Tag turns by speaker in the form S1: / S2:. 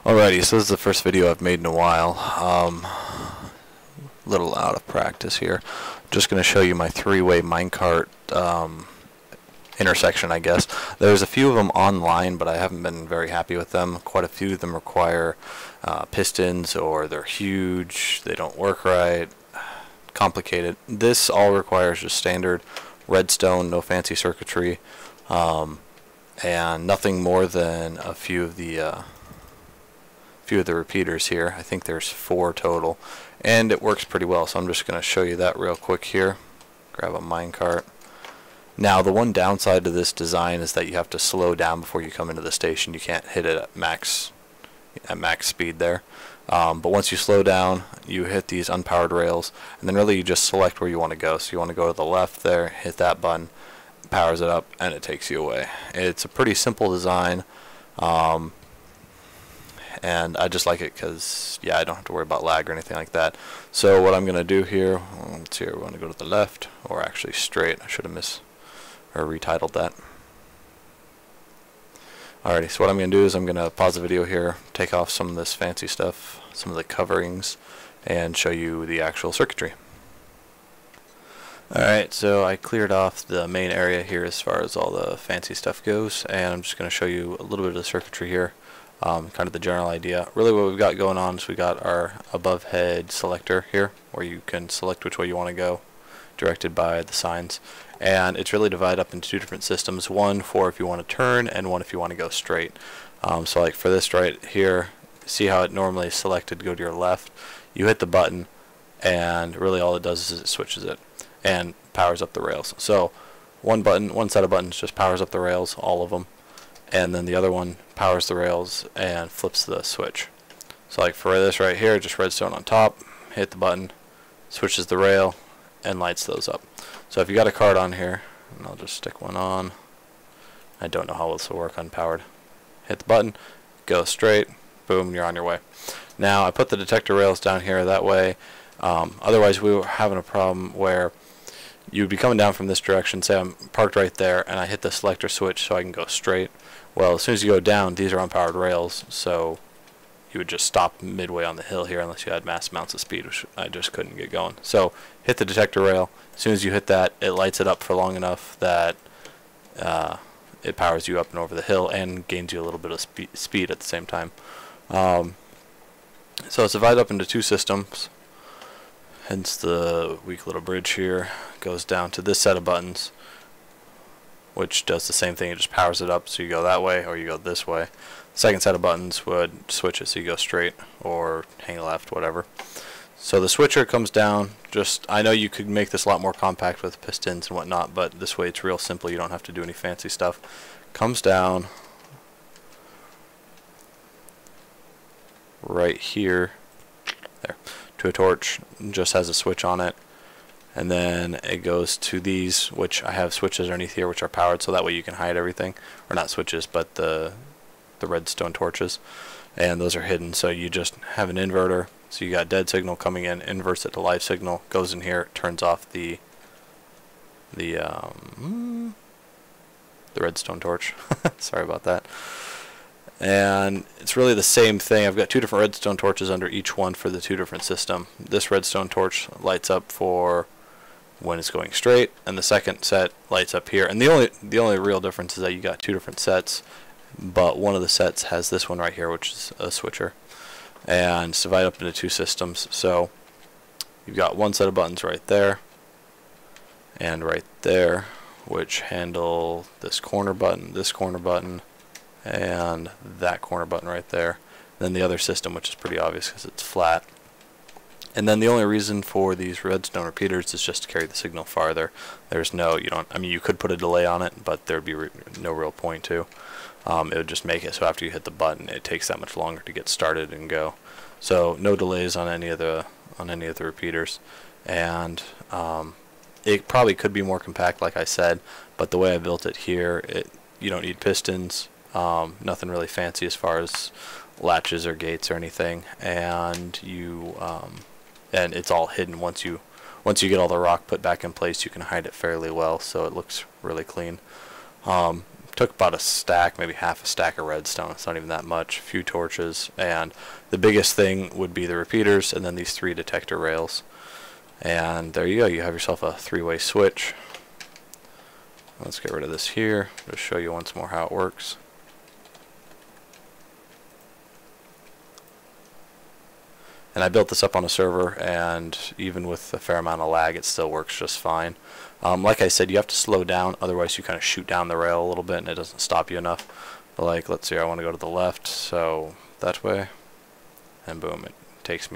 S1: Alrighty, so this is the first video I've made in a while. Little out of practice here. Just going to show you my three-way minecart intersection, I guess. There's a few of them online, but I haven't been very happy with them. Quite a few of them require pistons, or they're huge, they don't work right, complicated. This all requires just standard redstone, no fancy circuitry, and nothing more than a few of the repeaters here. I think there's 4 total, and it works pretty well, so I'm just going to show you that real quick here. Grab a minecart. Now the one downside to this design is that you have to slow down before you come into the station. You can't hit it at max speed there, but once you slow down, you hit these unpowered rails, and then really you just select where you want to go. So you want to go to the left there, hit that button, powers it up, and it takes you away. It's a pretty simple design, and I just like it because, yeah, I don't have to worry about lag or anything like that. So what I'm going to do here, let's see here, we want to go to the left, or actually straight. I should have retitled that. Alrighty, so what I'm going to do is I'm going to pause the video here, take off some of this fancy stuff, some of the coverings, and show you the actual circuitry. Alright, so I cleared off the main area here as far as all the fancy stuff goes, and I'm just going to show you a little bit of the circuitry here. Kind of the general idea. Really what we've got going on is we got our above head selector here, where you can select which way you want to go, directed by the signs, and it's really divided up into 2 different systems, one for if you want to turn and one if you want to go straight. So like for this right here, see how it normally is selected to go to your left. You hit the button, and really all it does is it switches it and powers up the rails. So one set of buttons just powers up the rails, all of them, and then the other one powers the rails and flips the switch. So like for this right here, just redstone on top, hit the button, switches the rail, and lights those up. So if you got a card on here, and I'll just stick one on, I don't know how this will work unpowered. Hit the button, go straight, boom, you're on your way. Now I put the detector rails down here that way, otherwise we were having a problem where you'd be coming down from this direction. Say I'm parked right there and I hit the selector switch so I can go straight. Well, as soon as you go down, these are unpowered rails, so you would just stop midway on the hill here unless you had mass amounts of speed, which I just couldn't get going. So hit the detector rail. As soon as you hit that, it lights it up for long enough that it powers you up and over the hill and gains you a little bit of speed at the same time. So it's divided up into 2 systems, hence the weak little bridge here. Goes down to this set of buttons, which does the same thing. It just powers it up, so you go that way or you go this way. The second set of buttons would switch it so you go straight or hang left, whatever. So the switcher comes down. I know you could make this a lot more compact with pistons and whatnot, but this way it's real simple. You don't have to do any fancy stuff. Comes down right here, there, to a torch. Just has a switch on it. And then it goes to these, which I have switches underneath here, which are powered, so that way you can hide everything. Or not switches, but the redstone torches. And those are hidden, so you just have an inverter. So you got dead signal coming in, inverts it to live signal, goes in here, turns off the redstone torch. Sorry about that. And it's really the same thing. I've got 2 different redstone torches under each one for the 2 different systems. This redstone torch lights up for when it's going straight, and the second set lights up here. And the only real difference is that you got 2 different sets, but one of the sets has this one right here, which is a switcher, and it's divided up into 2 systems. So you've got one set of buttons right there and right there, which handle this corner button, and that corner button right there. Then the other system, which is pretty obvious because it's flat. And then the only reason for these redstone repeaters is just to carry the signal farther. There's no, I mean, you could put a delay on it, but there'd be no real point to. It would just make it so after you hit the button, it takes that much longer to get started and go. So no delays on any of the repeaters, and it probably could be more compact, like I said. But the way I built it here, you don't need pistons, nothing really fancy as far as latches or gates or anything, and and it's all hidden. Once you get all the rock put back in place, you can hide it fairly well, so it looks really clean. Took about a stack, maybe half a stack of redstone. It's not even that much. A few torches, and the biggest thing would be the repeaters, and then these 3 detector rails. And there you go. You have yourself a 3-way switch. Let's get rid of this here. Just show you once more how it works. And I built this up on a server, and even with a fair amount of lag, it still works just fine. Like I said, you have to slow down, otherwise you kind of shoot down the rail a little bit and it doesn't stop you enough. But like, let's see, I want to go to the left, so that way, and boom, it takes me